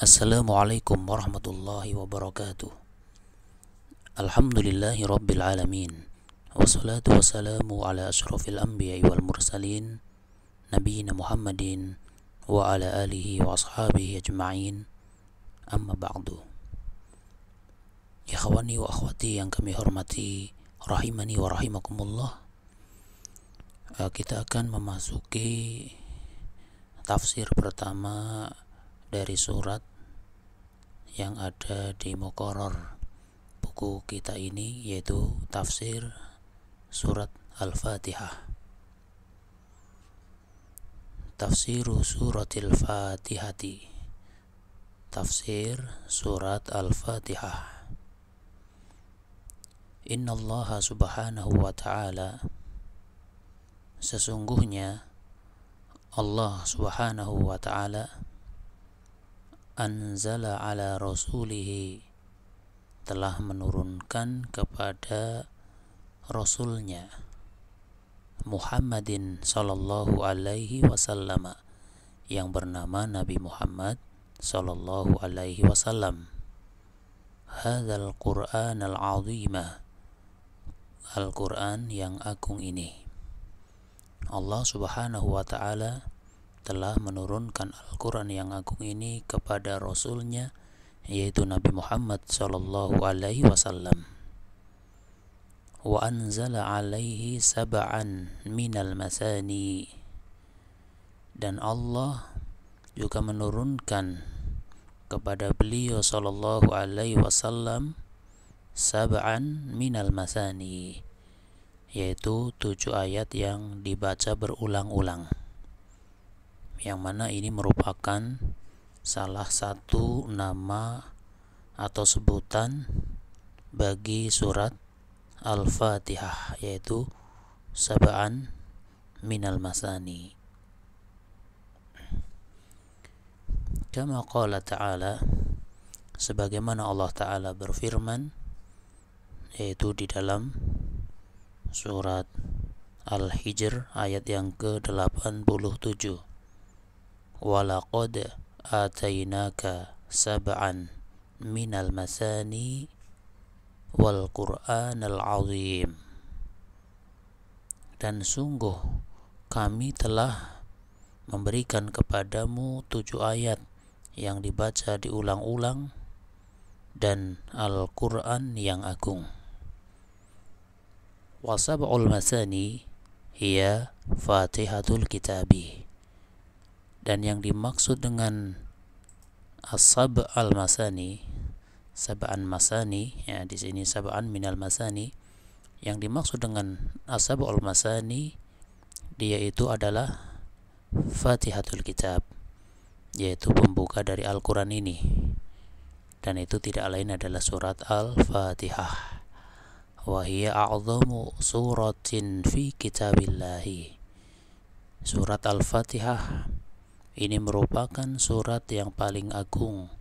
Assalamualaikum warahmatullahi wabarakatuh. Alhamdulillahi rabbil alamin. Wassalatu wassalamu ala ashrafil anbiya'i wal mursalin Nabiyyina Muhammadin wa ala alihi wa ashabihi ajma'in. Amma ba'du. Ikhwani wa akhwati yang kami hormati, rahimani wa rahimakumullah. Kita akan memasuki tafsir pertama dari surat yang ada di muqarrar buku kita ini, yaitu tafsir surat Al-Fatihah. Tafsiru suratil Fatihati. Tafsir surat Al-Fatihah. Innallaha subhanahu wa ta'ala, sesungguhnya Allah subhanahu wa ta'ala, anzala ala rasulihi, telah menurunkan kepada rasulnya Muhammadin sallallahu alaihi wasallam, yang bernama Nabi Muhammad sallallahu alaihi wasallam, hadzal Qur'an al-azimah, Al-Quran yang agung ini. Allah subhanahu wa ta'ala telah menurunkan Al-Quran yang agung ini kepada Rasulnya, yaitu Nabi Muhammad sallallahu alaihi wasallam. Wa anzala alaihi sab'an minal masani, dan Allah juga menurunkan kepada beliau sallallahu alaihi wasallam sab'an minal masani, yaitu 7 ayat yang dibaca berulang-ulang, yang mana ini merupakan salah satu nama atau sebutan bagi surat Al-Fatihah, yaitu sab'an minal masani. Kama qala ta'ala, sebagaimana Allah Ta'ala berfirman, yaitu di dalam surat Al-Hijr ayat yang ke-87. Walaqad atainaka sab'an minal masani wal Qur'anal azim, dan sungguh kami telah memberikan kepadamu 7 ayat yang dibaca diulang-ulang dan Al-Qur'an yang agung. Wa sab'ul masani hiya Fatihatul Kitabi, dan yang dimaksud dengan as-sab' al-masani, sab'an masani, ya di sini sab'an minal masani, yang dimaksud dengan as-sab' al-masani dia itu adalah Fatihatul Kitab, yaitu pembuka dari Al-Quran ini, dan itu tidak lain adalah surat Al-Fatihah. Wa hiya a'zamu suratin fi kitabillahi. Surat Al-Fatihah ini merupakan surat yang paling agung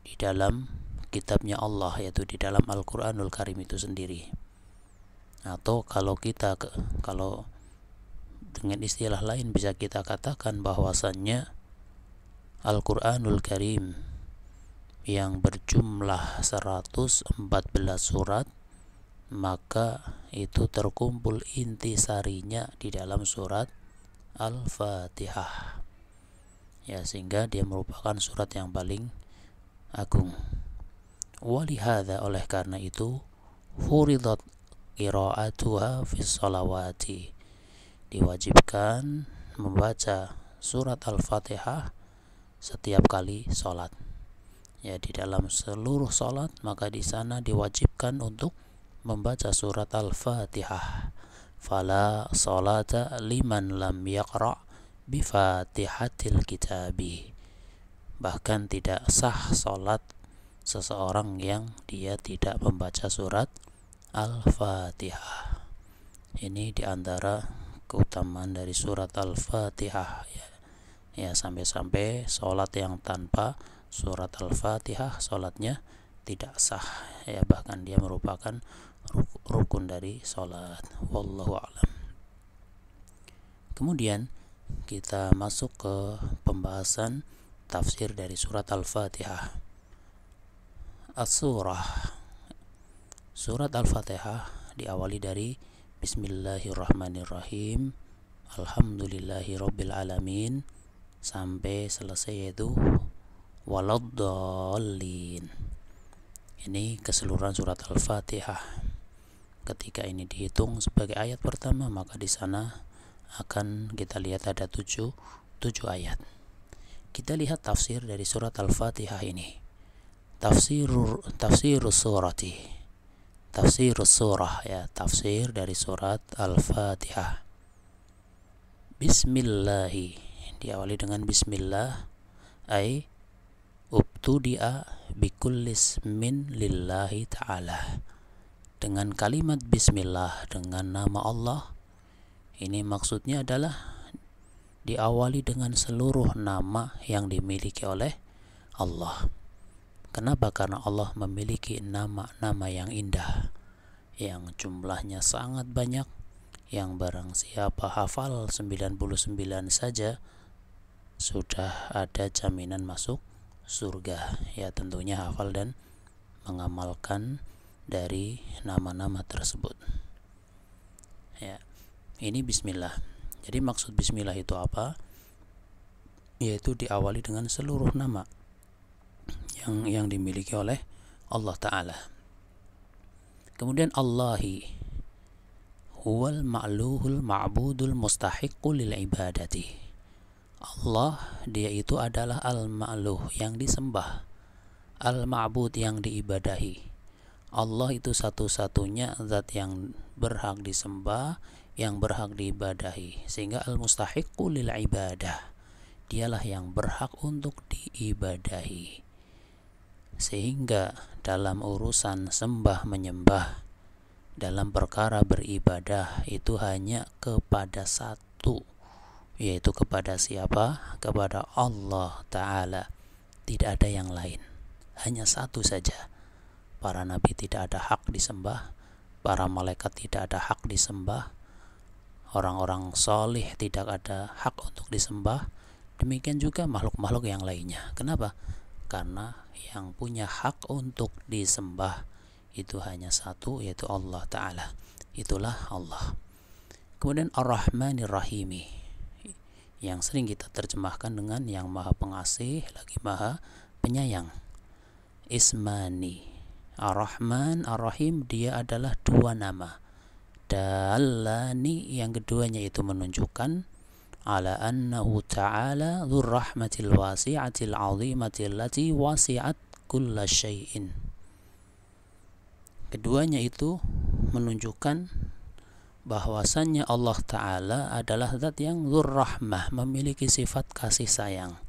di dalam kitabnya Allah, yaitu di dalam Al-Quranul Karim itu sendiri. Atau kalau dengan istilah lain bisa kita katakan bahwasannya Al-Quranul Karim yang berjumlah 114 surat, maka itu terkumpul intisarinya di dalam surat Al-Fatihah, ya, sehingga dia merupakan surat yang paling agung. Walihada, oleh karena itu, furidat qira'atuha fis sholawati, diwajibkan membaca surat Al-Fatihah setiap kali sholat, ya, di dalam seluruh sholat, maka di sana diwajibkan untuk membaca surat Al-Fatihah. Fala sholata liman lam yaqra' bifatihatil kitabi, bahkan tidak sah salat seseorang yang dia tidak membaca surat Al-Fatihah. Ini diantara keutamaan dari surat Al-Fatihah, ya, sampai-sampai salat yang tanpa surat Al-Fatihah salatnya tidak sah, ya, bahkan dia merupakan rukun dari salat. Wallahu a'lam. Kemudian kita masuk ke pembahasan tafsir dari surat Al-Fatihah. As-surah. Surat Al-Fatihah diawali dari Bismillahirrahmanirrahim, Alhamdulillahirabbil alamin, sampai selesai yaitu waladdallin. Ini keseluruhan surat Al-Fatihah. Ketika ini dihitung sebagai ayat pertama, maka di sana akan kita lihat ada 7 ayat. Kita lihat tafsir dari surat Al-Fatihah ini. Tafsirus surah, ya, tafsir dari surat Al-Fatihah. Bismillahi, diawali dengan bismillah, ay ubtudi'a bikullismin lillahi ta'ala. Dengan kalimat bismillah, dengan nama Allah, ini maksudnya adalah diawali dengan seluruh nama yang dimiliki oleh Allah. Kenapa? Karena Allah memiliki nama-nama yang indah, yang jumlahnya sangat banyak, yang barang siapa hafal 99 saja sudah ada jaminan masuk surga. Ya, tentunya hafal dan mengamalkan dari nama-nama tersebut. Ya, ini bismillah. Jadi maksud bismillah itu apa? Yaitu diawali dengan seluruh nama yang dimiliki oleh Allah Ta'ala. Kemudian Allahi huwal ma'luhul ma'budul mustahiqqu lil ibadati. Allah, dia itu adalah al-ma'luh, yang disembah, al-ma'bud, yang diibadahi. Allah itu satu-satunya zat yang berhak disembah, yang berhak diibadahi, sehingga al-mustahiqqu lil ibadah, dialah yang berhak untuk diibadahi. Sehingga dalam urusan sembah menyembah, dalam perkara beribadah, itu hanya kepada satu, yaitu kepada siapa? Kepada Allah Ta'ala. Tidak ada yang lain, hanya satu saja. Para nabi tidak ada hak disembah, para malaikat tidak ada hak disembah, orang-orang solih tidak ada hak untuk disembah, demikian juga makhluk-makhluk yang lainnya. Kenapa? Karena yang punya hak untuk disembah itu hanya satu, yaitu Allah Ta'ala. Itulah Allah. Kemudian Ar-Rahmanir Rahimi, yang sering kita terjemahkan dengan yang maha pengasih lagi maha penyayang. Ismani, Ar-Rahman, Ar-Rahim, dia adalah dua nama. Dallani, yang keduanya itu menunjukkan ala annahu ta'ala dzur rahmatil wasi'atil 'azimatil lati wasi'at kulla syai'in. Keduanya itu menunjukkan bahwasannya Allah Ta'ala adalah zat yang dzur rahmah, memiliki sifat kasih sayang,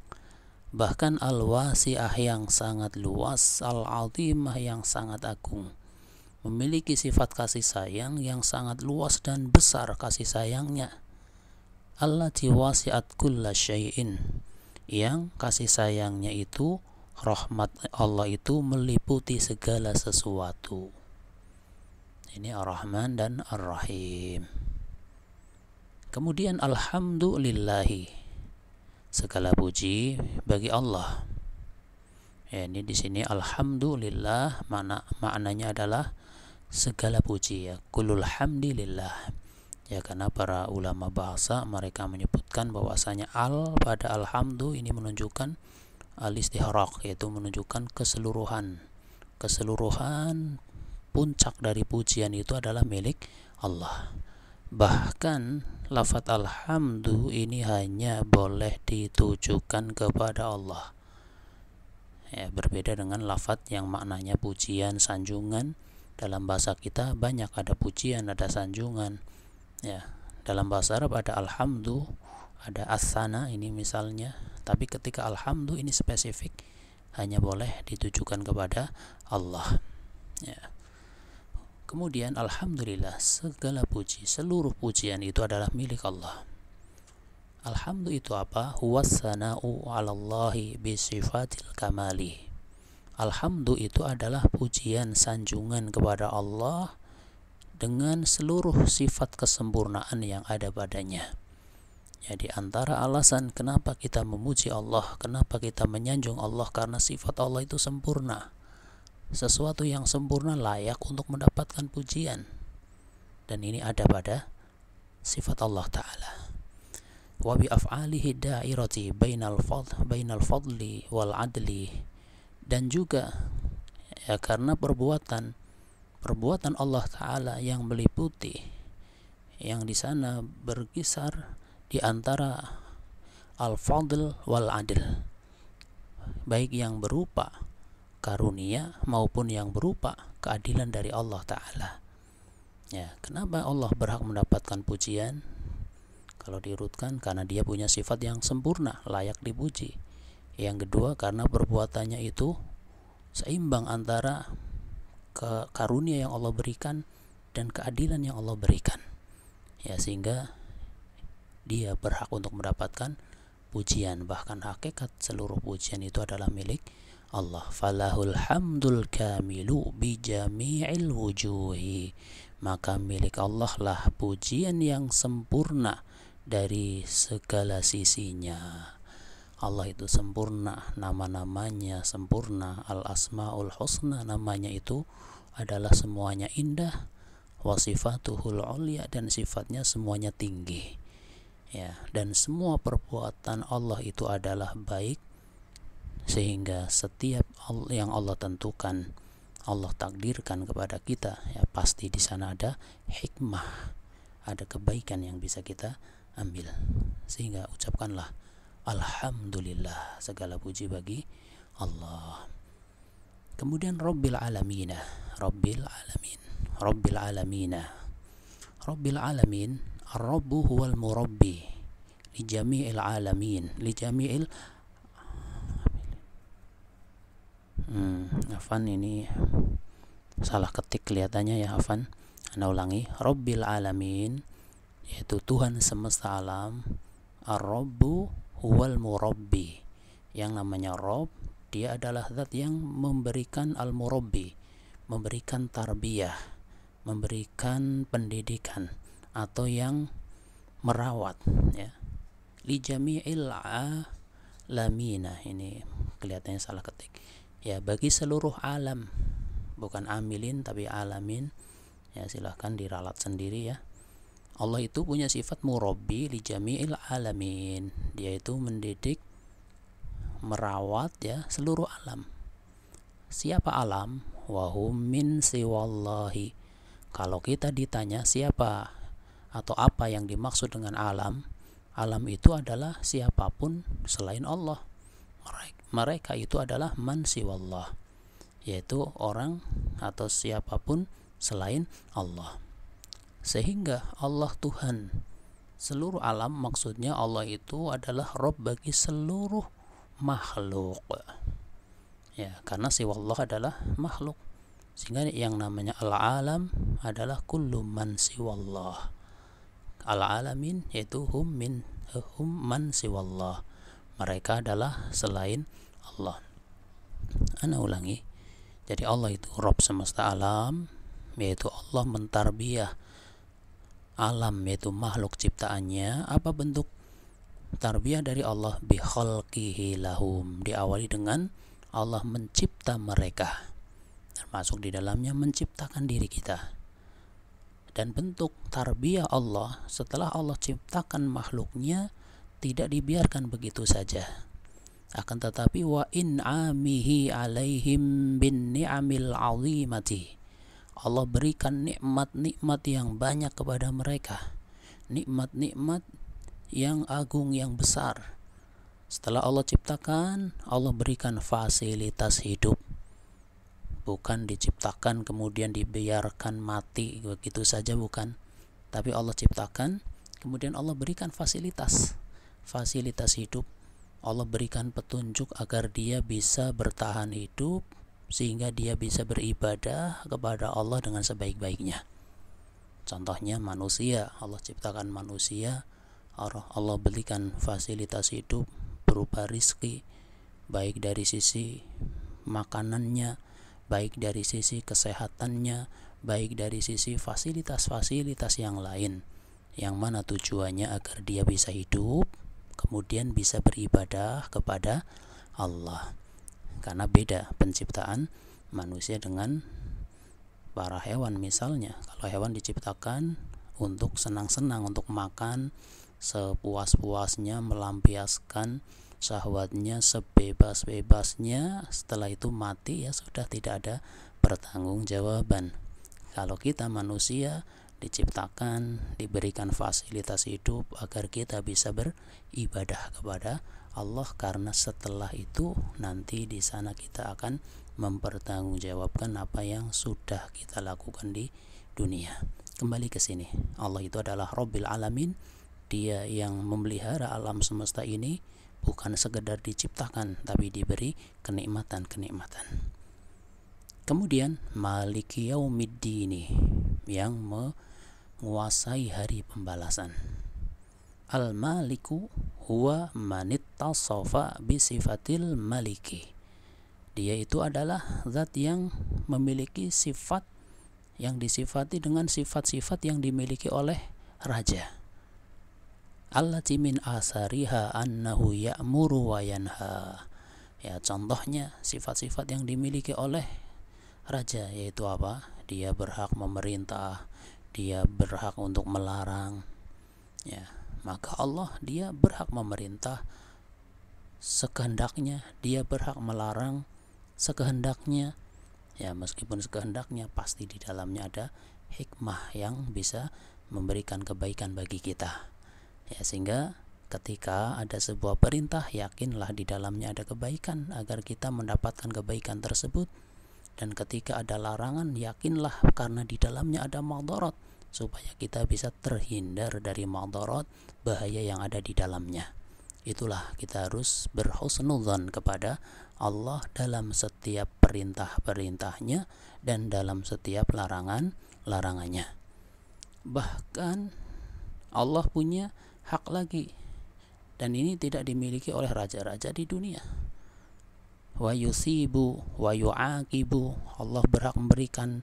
bahkan al-wasi'ah, yang sangat luas, al-'azimah, yang sangat agung, memiliki sifat kasih sayang yang sangat luas dan besar kasih sayangnya. Allati wasi'at kulla syai'in, yang kasih sayangnya itu, rahmat Allah itu meliputi segala sesuatu. Ini Ar-Rahman dan Ar-Rahim. Kemudian alhamdulillahi, segala puji bagi Allah. Ya, ini di sini alhamdulillah maknanya adalah segala puji, ya, kulul hamdilillah. Ya, karena para ulama bahasa mereka menyebutkan bahwasanya pada alhamdu ini menunjukkan al-istihrak, yaitu menunjukkan keseluruhan puncak dari pujian itu adalah milik Allah. Bahkan lafaz alhamdu ini hanya boleh ditujukan kepada Allah. Ya, berbeda dengan lafaz yang maknanya pujian, sanjungan. Dalam bahasa kita banyak ada pujian, ada sanjungan. Ya, dalam bahasa Arab ada alhamdu, ada as-sana, ini misalnya. Tapi ketika alhamdu ini spesifik, hanya boleh ditujukan kepada Allah. Ya. Kemudian alhamdulillah, segala puji, seluruh pujian itu adalah milik Allah. Alhamdu itu apa? Huwas sana'u 'alallahi bi sifatil kamali. Alhamdu itu adalah pujian, sanjungan kepada Allah dengan seluruh sifat kesempurnaan yang ada padanya. Ya, di antara alasan kenapa kita memuji Allah, kenapa kita menyanjung Allah, karena sifat Allah itu sempurna. Sesuatu yang sempurna layak untuk mendapatkan pujian. Dan ini ada pada sifat Allah Ta'ala. Wa bi af'alihi da'irati bainal fadli wal adli. Dan juga ya, karena perbuatan Allah Ta'ala yang meliputi, yang di sana berkisar di antara al-fadl wal adl, baik yang berupa karunia maupun yang berupa keadilan dari Allah Ta'ala. Ya, kenapa Allah berhak mendapatkan pujian? Kalau diurutkan, karena dia punya sifat yang sempurna, layak dipuji. Yang kedua, karena perbuatannya itu seimbang antara karunia yang Allah berikan dan keadilan yang Allah berikan. Ya, sehingga dia berhak untuk mendapatkan pujian. Bahkan hakikat seluruh pujian itu adalah milik Allah. Falahul hamdul kamilu bi jami'il wujuhi. Maka milik Allah lah pujian yang sempurna dari segala sisinya. Allah itu sempurna, nama-namanya sempurna, al-asmaul husna, namanya itu adalah semuanya indah, wasifatuhul ulya, dan sifatnya semuanya tinggi. Ya, dan semua perbuatan Allah itu adalah baik, sehingga setiap yang Allah tentukan, Allah takdirkan kepada kita, ya pasti di sana ada hikmah, ada kebaikan yang bisa kita ambil. Sehingga ucapkanlah alhamdulillah, segala puji bagi Allah. Kemudian Rabbil alamin, Rabbil alamin, Rabbil alamin, Rabbil alamin. Ar-Rabbu huwal murabbi li jami'il alamin, li jami'il Afan, ini salah ketik kelihatannya ya, Afan. Anda ulangi. Rabbil alamin, yaitu Tuhan semesta alam. Ar-Rabbu huwal murabbi, yang namanya Rabb, dia adalah zat yang memberikan al-murabbi, memberikan tarbiyah, memberikan pendidikan, atau yang merawat, ya. Li jami'il alamina, ini kelihatannya salah ketik. Ya, bagi seluruh alam, bukan amilin tapi alamin. Ya, silahkan diralat sendiri ya. Allah itu punya sifat murabbi li jami'il alamin. Dia itu mendidik, merawat ya seluruh alam. Siapa alam? Wahum min siwallahi. Kalau kita ditanya siapa atau apa yang dimaksud dengan alam, alam itu adalah siapapun selain Allah. Mereka itu adalah man siwallah, yaitu orang atau siapapun selain Allah. Sehingga Allah Tuhan seluruh alam, maksudnya Allah itu adalah Rabb bagi seluruh makhluk. Ya, karena siwallah adalah makhluk. Sehingga yang namanya al-alam adalah kullu man siwallah. Al-alamin yaitu hum man siwallah. Mereka adalah selain Allah. Ana ulangi. Jadi Allah itu Rabb semesta alam, yaitu Allah mentarbiyah alam, yaitu makhluk ciptaannya. Apa bentuk tarbiyah dari Allah? Bi khalqihi lahum, diawali dengan Allah mencipta mereka, termasuk di dalamnya menciptakan diri kita. Dan bentuk tarbiyah Allah setelah Allah ciptakan makhluknya tidak dibiarkan begitu saja, akan tetapi wa in'amihi alaihim bin ni'amil azimati, Allah berikan nikmat-nikmat yang banyak kepada mereka, nikmat-nikmat yang agung, yang besar. Setelah Allah ciptakan, Allah berikan fasilitas hidup. Bukan diciptakan kemudian dibiarkan mati begitu saja, bukan. Tapi Allah ciptakan, kemudian Allah berikan fasilitas hidup. Allah berikan petunjuk agar dia bisa bertahan hidup, sehingga dia bisa beribadah kepada Allah dengan sebaik-baiknya. Contohnya manusia, Allah ciptakan manusia, Allah berikan fasilitas hidup berupa rizki, baik dari sisi makanannya, baik dari sisi kesehatannya, baik dari sisi fasilitas-fasilitas yang lain. yang mana tujuannya agar dia bisa hidup, kemudian bisa beribadah kepada Allah. Karena beda penciptaan manusia dengan para hewan. Misalnya kalau hewan diciptakan untuk senang-senang, untuk makan sepuas-puasnya, melampiaskan syahwatnya sebebas-bebasnya, setelah itu mati ya sudah, tidak ada pertanggungjawaban. Kalau kita manusia diciptakan, diberikan fasilitas hidup agar kita bisa beribadah kepada Allah, karena setelah itu nanti di sana kita akan mempertanggungjawabkan apa yang sudah kita lakukan di dunia. Kembali ke sini, Allah itu adalah Rabbil Alamin. Dia yang memelihara alam semesta ini, bukan sekedar diciptakan tapi diberi kenikmatan-kenikmatan. Kemudian Maliki Yaumiddin, yang menguasai hari pembalasan. Al-Maliku huwa manittasafa bisifatil maliki. Dia itu adalah zat yang memiliki sifat yang disifati dengan sifat-sifat yang dimiliki oleh raja. Allati min asariha annahu ya'muru wa yanha. Ya, contohnya sifat-sifat yang dimiliki oleh raja yaitu apa? Dia berhak memerintah, dia berhak untuk melarang. Ya, maka Allah, dia berhak memerintah sekehendaknya, dia berhak melarang sekehendaknya. Ya, meskipun sekehendaknya, pasti di dalamnya ada hikmah yang bisa memberikan kebaikan bagi kita. Ya, sehingga ketika ada sebuah perintah, yakinlah di dalamnya ada kebaikan agar kita mendapatkan kebaikan tersebut. Dan ketika ada larangan, yakinlah karena di dalamnya ada madarat, supaya kita bisa terhindar dari madarat, bahaya yang ada di dalamnya. Itulah kita harus berhusnudzan kepada Allah dalam setiap perintah-perintahnya dan dalam setiap larangannya. Bahkan Allah punya hak lagi, dan ini tidak dimiliki oleh raja-raja di dunia. Wa yusibu wa yu'aqibu, Allah berhak memberikan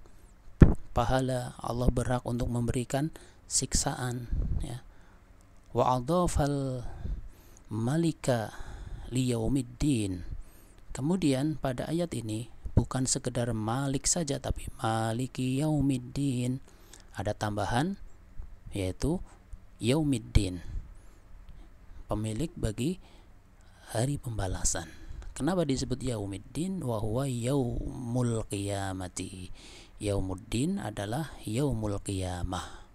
pahala, Allah berhak untuk memberikan siksaan. Ya. Wa adhafal malika liyaumiddin. Kemudian pada ayat ini bukan sekedar malik saja, tapi maliki yaumiddin. Ada tambahan yaitu yaumiddin, pemilik bagi hari pembalasan. Kenapa disebut yaumiddin? Wa huwa yaumul qiyamati. Yaumuddin adalah yaumul qiyamah,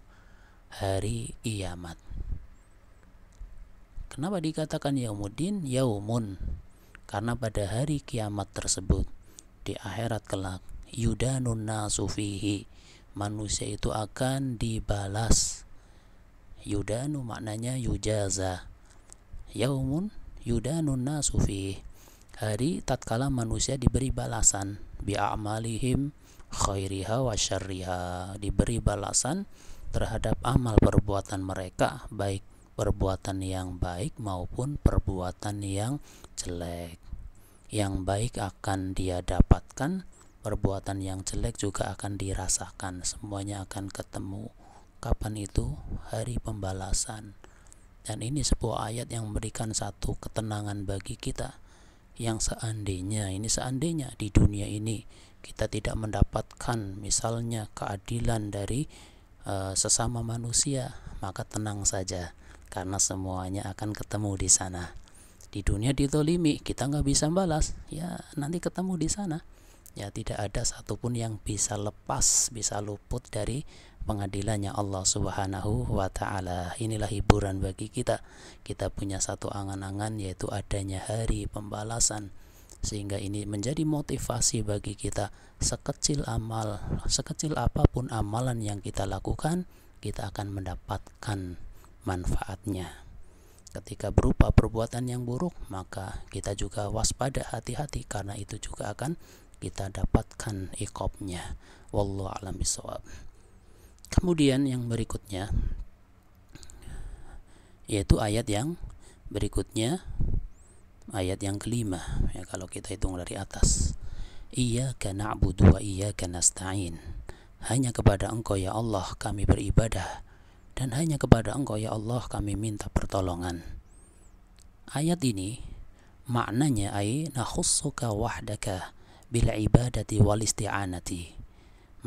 hari kiamat. Kenapa dikatakan yaumuddin? Yaumun, karena pada hari kiamat tersebut, di akhirat kelak, yudanun nasu fihi, manusia itu akan dibalas. Yudanu maknanya yujaza. Yaumun yudanun nasu fihi, hari tatkala manusia diberi balasan, bi'amalihim khairiha wa syarriha, diberi balasan terhadap amal perbuatan mereka, baik perbuatan yang baik maupun perbuatan yang jelek. Yang baik akan dia dapatkan, perbuatan yang jelek juga akan dirasakan. Semuanya akan ketemu. Kapan itu? Hari pembalasan. Dan ini sebuah ayat yang memberikan satu ketenangan bagi kita, yang seandainya di dunia ini kita tidak mendapatkan misalnya keadilan dari sesama manusia, maka tenang saja, karena semuanya akan ketemu di sana. Di dunia ditolimi, kita nggak bisa balas, ya nanti ketemu di sana. Ya, tidak ada satupun yang bisa lepas, bisa luput dari pengadilannya Allah Subhanahu wa ta'ala. Inilah hiburan bagi kita. Kita punya satu angan-angan, yaitu adanya hari pembalasan, sehingga ini menjadi motivasi bagi kita. Sekecil apapun amalan yang kita lakukan, kita akan mendapatkan manfaatnya. Ketika berupa perbuatan yang buruk, maka kita juga waspada, hati-hati, karena itu juga akan kita dapatkan iqabnya. Wallahu a'lam bishawab. Kemudian yang berikutnya, yaitu ayat yang berikutnya, ayat yang kelima, ya, kalau kita hitung dari atas. Iyyaka na'budu wa iyyaka nasta'in. Hanya kepada Engkau ya Allah kami beribadah, dan hanya kepada Engkau ya Allah kami minta pertolongan. Ayat ini maknanya nakhussuka wahdaka bil ibadati wal isti'anati.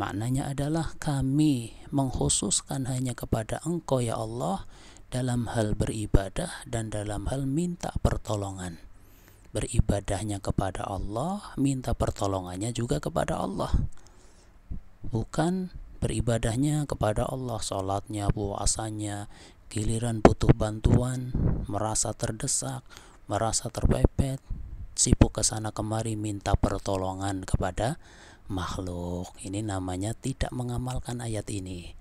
Maknanya adalah kami mengkhususkan hanya kepada Engkau ya Allah dalam hal beribadah dan dalam hal minta pertolongan. Beribadahnya kepada Allah, minta pertolongannya juga kepada Allah. Bukan beribadahnya kepada Allah, sholatnya, puasanya, giliran butuh bantuan, merasa terdesak, merasa terpepet, sibuk kesana kemari minta pertolongan kepada makhluk. Ini namanya tidak mengamalkan ayat ini.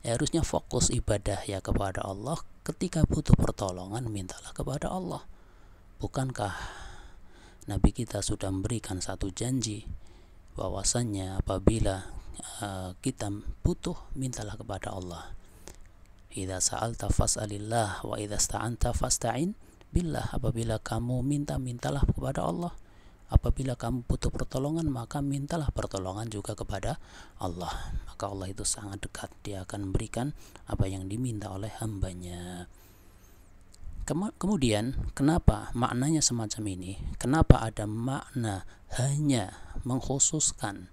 Harusnya fokus ibadah ya kepada Allah. Ketika butuh pertolongan, mintalah kepada Allah. Bukankah Nabi kita sudah memberikan satu janji bahwasannya apabila kita butuh, mintalah kepada Allah. Idza sa'alta fas'alillah wa idza sta'anta fasta'in billah. Apabila kamu minta, mintalah kepada Allah. Apabila kamu butuh pertolongan, maka mintalah pertolongan juga kepada Allah. Maka Allah itu sangat dekat, Dia akan memberikan apa yang diminta oleh hambanya. Kemudian kenapa maknanya semacam ini? Kenapa ada makna hanya mengkhususkan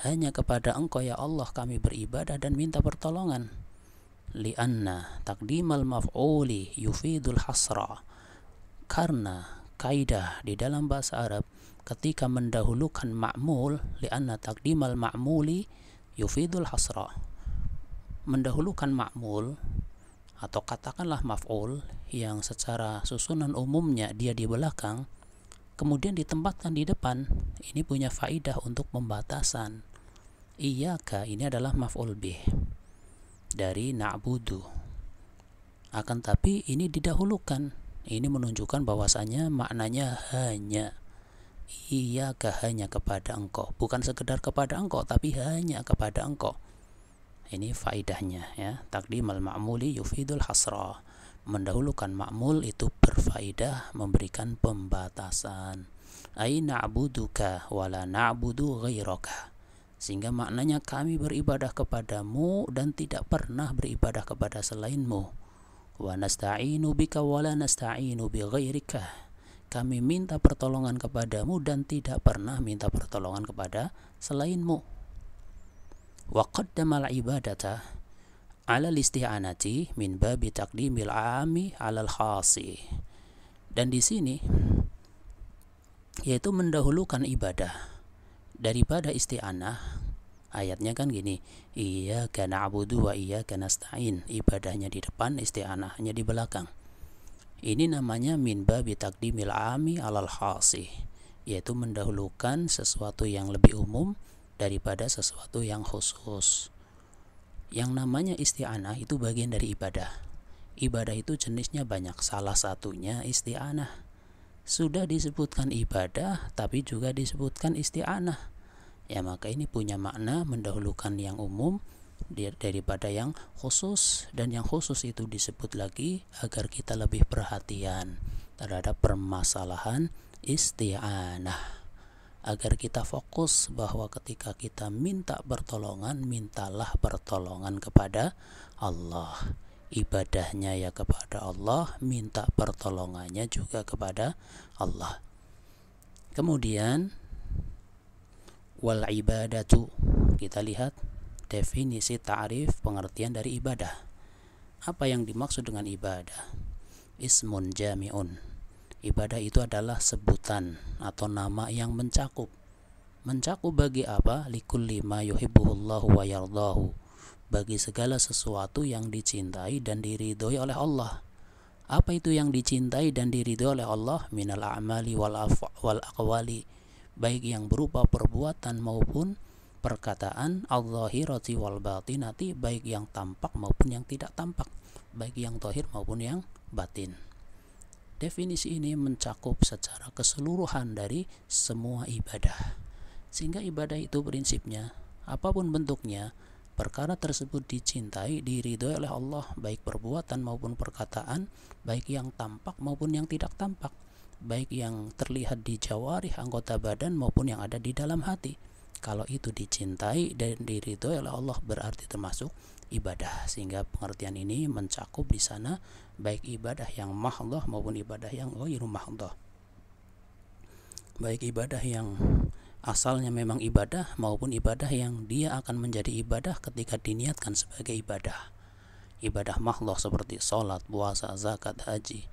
hanya kepada Engkau ya Allah kami beribadah dan minta pertolongan? Lianna taqdimal maf'uli yufidul hasra. Karena kaidah di dalam bahasa Arab ketika mendahulukan ma'mul, lianna taqdimal ma'muli yufidul hasra. Mendahulukan ma'mul atau katakanlah maf'ul yang secara susunan umumnya dia di belakang, kemudian ditempatkan di depan, ini punya faidah untuk pembatasan. Iyyaka ini adalah maf'ul bih dari na'budu. Akan tapi ini didahulukan. Ini menunjukkan bahwasanya maknanya hanya. Iyyaka hanya kepada Engkau, bukan sekedar kepada Engkau tapi hanya kepada Engkau. Ini faidahnya ya. Taqdimal ma'muli yufidul hasra. Mendahulukan ma'mul itu berfaidah memberikan pembatasan. Ai na'buduka wala na'budu ghairaka. Sehingga maknanya kami beribadah kepadamu dan tidak pernah beribadah kepada selainmu. Wa nasta'inu bika wala nasta'inu bi ghairika. Kami minta pertolongan kepadamu dan tidak pernah minta pertolongan kepada selainmu. Wa qaddama al-ibadata 'ala al-isti'anati min babi taqdimil 'ami 'ala al-khasi. Dan di sini yaitu mendahulukan ibadah daripada isti'anah. Ayatnya kan gini, iyyaka na'budu wa iyyaka nasta'in. Ibadahnya di depan, isti'anahnya di belakang. Ini namanya min babi taqdimil 'ami 'ala al-khasi, yaitu mendahulukan sesuatu yang lebih umum daripada sesuatu yang khusus. Yang namanya isti'anah itu bagian dari ibadah. Ibadah itu jenisnya banyak, salah satunya isti'anah. Sudah disebutkan ibadah tapi juga disebutkan isti'anah. Ya maka ini punya makna mendahulukan yang umum daripada yang khusus, dan yang khusus itu disebut lagi agar kita lebih perhatian terhadap permasalahan isti'anah. Agar kita fokus bahwa ketika kita minta pertolongan, mintalah pertolongan kepada Allah. Ibadahnya ya kepada Allah, minta pertolongannya juga kepada Allah. Kemudian wal ibadatu, kita lihat definisi ta'rif pengertian dari ibadah. Apa yang dimaksud dengan ibadah? Ismun jami'un. Ibadah itu adalah sebutan atau nama yang mencakup. Mencakup bagi apa? Likulli ma yuhibbuhullahu wa yardahu. Bagi segala sesuatu yang dicintai dan diridhoi oleh Allah. Apa itu yang dicintai dan diridhoi oleh Allah? Minal a'mali wal aqwali. Baik yang berupa perbuatan maupun perkataan, al-zahirati wal batinati, baik yang tampak maupun yang tidak tampak, baik yang zahir maupun yang batin. Definisi ini mencakup secara keseluruhan dari semua ibadah. Sehingga ibadah itu prinsipnya, apapun bentuknya, perkara tersebut dicintai, diridhoi oleh Allah, baik perbuatan maupun perkataan, baik yang tampak maupun yang tidak tampak, baik yang terlihat di jawarih anggota badan maupun yang ada di dalam hati. Kalau itu dicintai dan diridhoi oleh Allah, berarti termasuk ibadah, sehingga pengertian ini mencakup di sana baik ibadah yang mahdhah maupun ibadah yang ghairu mahdhah, baik ibadah yang asalnya memang ibadah maupun ibadah yang dia akan menjadi ibadah ketika diniatkan sebagai ibadah. Ibadah mahdhah seperti sholat, puasa, zakat, haji.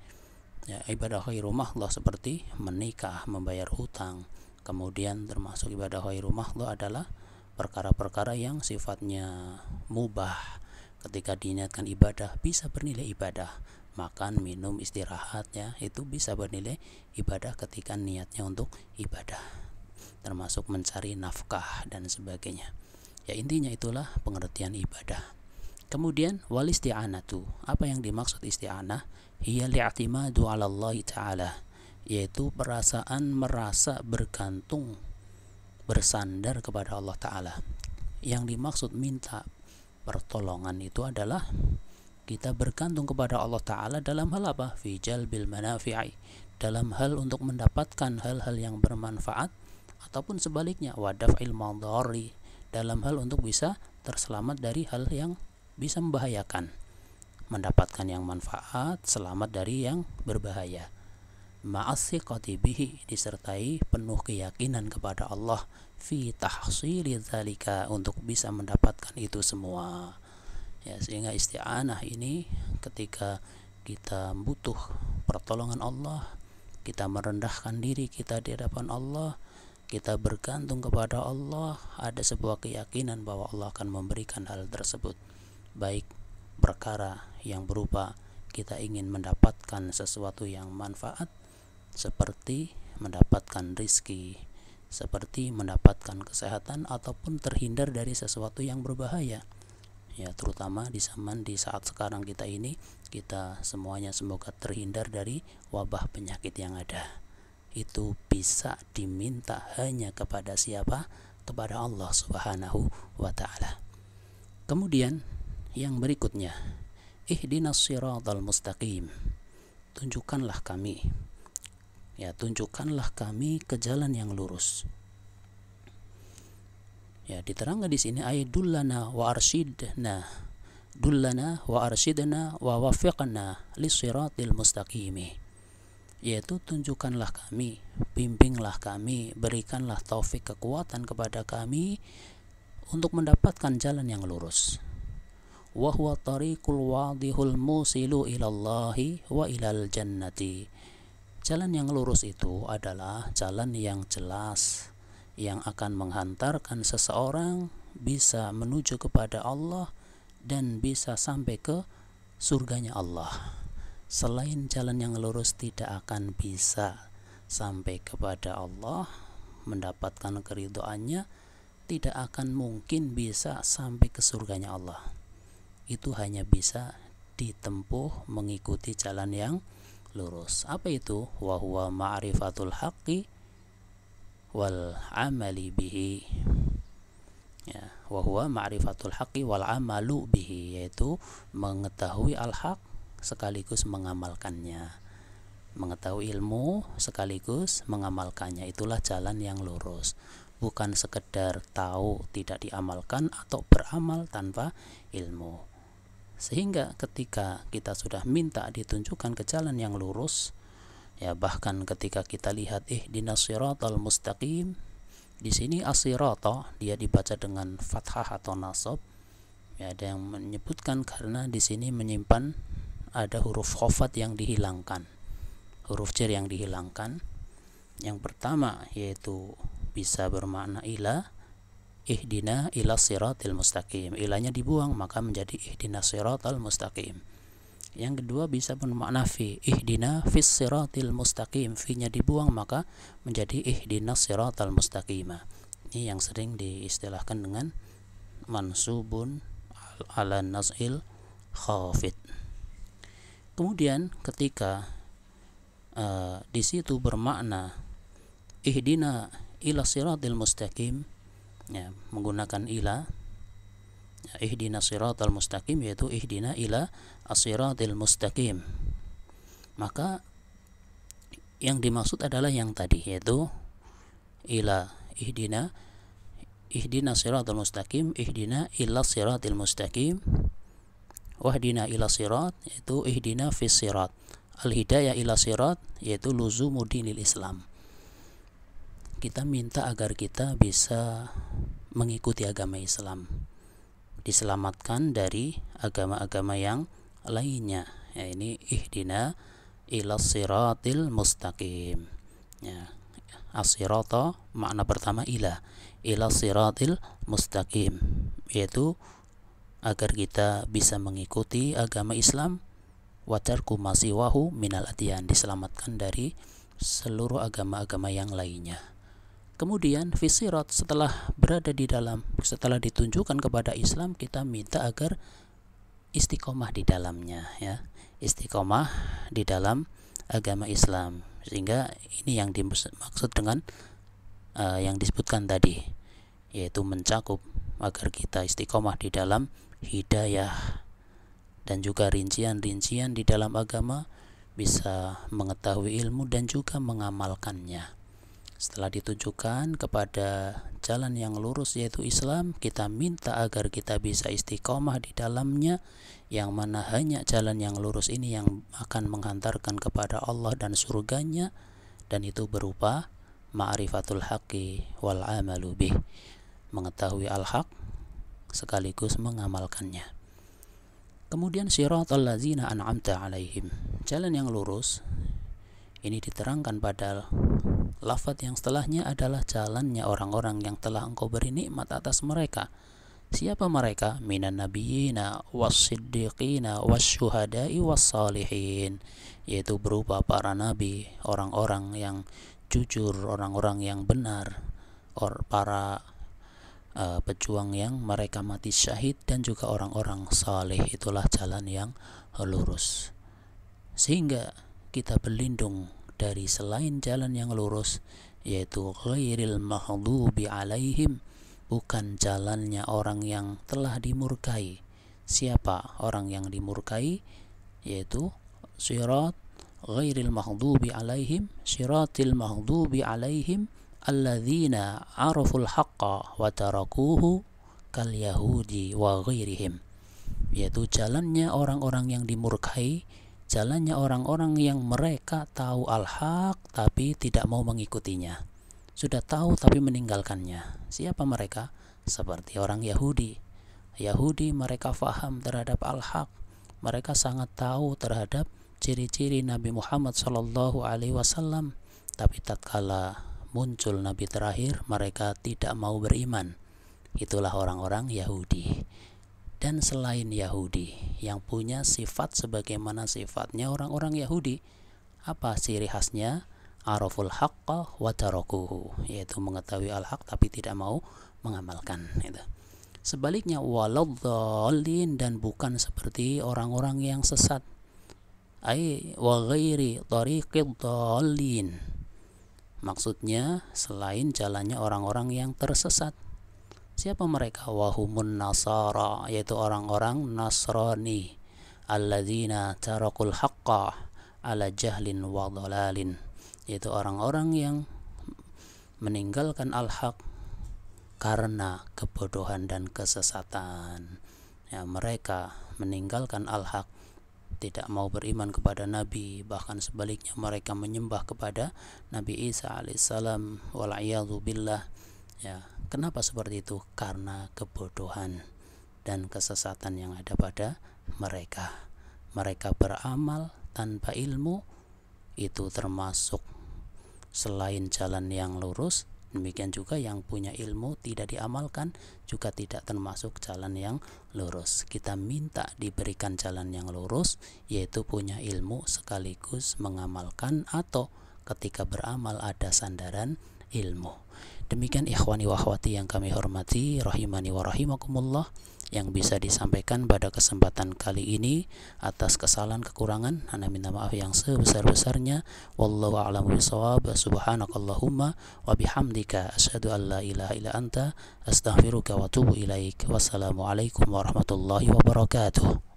Ya, ibadah ghairu mahdhah seperti menikah, membayar hutang. Kemudian termasuk ibadah ghairu mahdhah adalah perkara-perkara yang sifatnya mubah, ketika diniatkan ibadah bisa bernilai ibadah. Makan, minum, istirahat, ya, itu bisa bernilai ibadah ketika niatnya untuk ibadah, termasuk mencari nafkah dan sebagainya. Ya, intinya itulah pengertian ibadah. Kemudian wal isti'anatu, apa yang dimaksud isti'anah? Hiya li'atimadu 'ala Allah Ta'ala, yaitu perasaan merasa bergantung, bersandar kepada Allah Ta'ala. Yang dimaksud minta pertolongan itu adalah kita bergantung kepada Allah Ta'ala dalam hal apa? Fi jalbil manafi'i, dalam hal untuk mendapatkan hal-hal yang bermanfaat, ataupun sebaliknya wadaf'il madari, dalam hal untuk bisa terselamat dari hal yang bisa membahayakan, mendapatkan yang manfaat, selamat dari yang berbahaya. Ma'as-siqati bihi, disertai penuh keyakinan kepada Allah, fi tahsili dzalika, untuk bisa mendapatkan itu semua. Ya, sehingga isti'anah ini ketika kita butuh pertolongan Allah, kita merendahkan diri kita di hadapan Allah, kita bergantung kepada Allah, ada sebuah keyakinan bahwa Allah akan memberikan hal tersebut, baik perkara yang berupa kita ingin mendapatkan sesuatu yang manfaat, seperti mendapatkan rizki, seperti mendapatkan kesehatan, ataupun terhindar dari sesuatu yang berbahaya. Ya, terutama di saat sekarang kita ini, kita semuanya semoga terhindar dari wabah penyakit yang ada. Itu bisa diminta hanya kepada siapa? Kepada Allah Subhanahu wa Ta'ala. Kemudian yang berikutnya, ihdinas siratal mustaqim, tunjukkanlah kami, ya, tunjukkanlah kami ke jalan yang lurus. Ya, diterangkan di sini ayat dullana wa arsyidna, dullana wa arsyidna wa wafiqna lisiratil mustaqimi, yaitu tunjukkanlah kami, bimbinglah kami, berikanlah taufik, kekuatan kepada kami untuk mendapatkan jalan yang lurus. Wa huwa tariqul wadihul musilu ilallahi wa ilal jannati, jalan yang lurus itu adalah jalan yang jelas, yang akan menghantarkan seseorang bisa menuju kepada Allah dan bisa sampai ke surganya Allah. Selain jalan yang lurus tidak akan bisa sampai kepada Allah, mendapatkan keridhaannya, tidak akan mungkin bisa sampai ke surganya Allah. Itu hanya bisa ditempuh mengikuti jalan yang lurus. Apa itu? Wa huwa ma'rifatul haqqi wal amali bihi. Ya, wa huwa ma'rifatul haqqi wal amalu bihi, yaitu mengetahui al-haq sekaligus mengamalkannya. Mengetahui ilmu sekaligus mengamalkannya, itulah jalan yang lurus. Bukan sekedar tahu tidak diamalkan, atau beramal tanpa ilmu. Sehingga ketika kita sudah minta ditunjukkan ke jalan yang lurus, ya, bahkan ketika kita lihat ihdinas siratal mustaqim, di sini as-sirata dia dibaca dengan fathah atau nasab. Ya, ada yang menyebutkan karena di sini menyimpan ada huruf khafat yang dihilangkan, huruf jar yang dihilangkan. Yang pertama yaitu bisa bermakna ila, ihdina ila siratil mustaqim, ilanya dibuang maka menjadi ihdinas siratal mustaqim. Yang kedua bisa bermakna fi, ihdina fis siratil mustaqim, fi-nya dibuang maka menjadi ihdinas siratal mustaqimah. Ini yang sering diistilahkan dengan mansubun ala nas'il khafid. Kemudian ketika di situ bermakna ihdina ila siratil mustaqim, ya, menggunakan ila, ihdina siratal mustaqim, yaitu ihdina ila as-siratil mustaqim, maka yang dimaksud adalah yang tadi, yaitu ila, ihdina ihdina siratal mustaqim, ihdina ila siratil mustaqim, wahdina ila sirat, yaitu ihdina fis sirat. Al-hidayah ila sirat, yaitu luzumu dinil Islam. Kita minta agar kita bisa mengikuti agama Islam, diselamatkan dari agama-agama yang lainnya. Ya, ini ihdina ila siratil mustaqim. Ya, as-sirata makna pertama ila siratil mustaqim, yaitu agar kita bisa mengikuti agama Islam, wa tarku ma siwahu minal adyan, diselamatkan dari seluruh agama-agama yang lainnya. Kemudian fisirat, setelah berada di dalam, setelah ditunjukkan kepada Islam, kita minta agar istiqomah di dalamnya, ya, istiqomah di dalam agama Islam. Sehingga ini yang dimaksud dengan yang disebutkan tadi, yaitu mencakup agar kita istiqomah di dalam hidayah dan juga rincian-rincian di dalam agama, bisa mengetahui ilmu dan juga mengamalkannya. Setelah ditunjukkan kepada jalan yang lurus yaitu Islam, kita minta agar kita bisa istiqomah di dalamnya, yang mana hanya jalan yang lurus ini yang akan menghantarkan kepada Allah dan surganya, dan itu berupa ma'rifatul haqqi wal amalu bih, mengetahui al-haq sekaligus mengamalkannya. Kemudian siratal ladzina an'amta alaihim, jalan yang lurus ini diterangkan pada lafaz yang setelahnya adalah jalannya orang-orang yang telah engkau beri nikmat atas mereka. Siapa mereka? Minan nabiyina was-siddiqina was-syuhada'i was-salihin, yaitu berupa para nabi, orang-orang yang jujur, orang-orang yang benar, para pejuang yang mereka mati syahid, dan juga orang-orang saleh. Itulah jalan yang lurus. Sehingga kita berlindung dari selain jalan yang lurus, yaitu ghairil maghdubi alaihim, bukan jalannya orang yang telah dimurkai. Siapa orang yang dimurkai? Yaitu sirat ghairil maghdubi alaihim, siratil maghdubi alaihim alladzina araful haqqa wa tarakuhu kal yahudi wa ghairihim, yaitu jalannya orang-orang yang dimurkai, jalannya orang-orang yang mereka tahu al-haq tapi tidak mau mengikutinya. Sudah tahu tapi meninggalkannya. Siapa mereka? Seperti orang Yahudi. Yahudi mereka faham terhadap al-haq. Mereka sangat tahu terhadap ciri-ciri Nabi Muhammad SAW, tapi tatkala muncul Nabi terakhir, mereka tidak mau beriman. Itulah orang-orang Yahudi. Dan selain Yahudi yang punya sifat sebagaimana sifatnya orang-orang Yahudi, apa ciri khasnya? Araful haqqa wa tarakuhu, yaitu mengetahui al-haq tapi tidak mau mengamalkan. Sebaliknya waladhdallin, dan bukan seperti orang-orang yang sesat. Ai wa ghairi tariqid dhallin, maksudnya selain jalannya orang-orang yang tersesat. Siapa mereka? Wahumun nasara, yaitu orang-orang Nasrani, alladzina tarakul haqqa ala jahlin wa dhalalin, yaitu orang-orang yang meninggalkan al-haq karena kebodohan dan kesesatan. Ya, mereka meninggalkan al-haq, tidak mau beriman kepada Nabi, bahkan sebaliknya mereka menyembah kepada Nabi Isa alaihissalam wal'iyadzu billah. Ya, kenapa seperti itu? Karena kebodohan dan kesesatan yang ada pada mereka. Mereka beramal tanpa ilmu, itu termasuk selain jalan yang lurus. Demikian juga yang punya ilmu tidak diamalkan juga tidak termasuk jalan yang lurus. Kita minta diberikan jalan yang lurus, yaitu punya ilmu sekaligus mengamalkan, atau ketika beramal ada sandaran ilmu. Demikian ikhwani wa akhwati yang kami hormati, rahimani wa rahimakumullah, yang bisa disampaikan pada kesempatan kali ini. Atas kesalahan kekurangan ana minta maaf yang sebesar-besarnya. Wallahu a'lamu bishawab. Subhanakallahumma wa bihamdika asyhadu an la ilaha illa anta astaghfiruka wa atubu ilaik. Wassalamualaikum warahmatullahi wabarakatuh.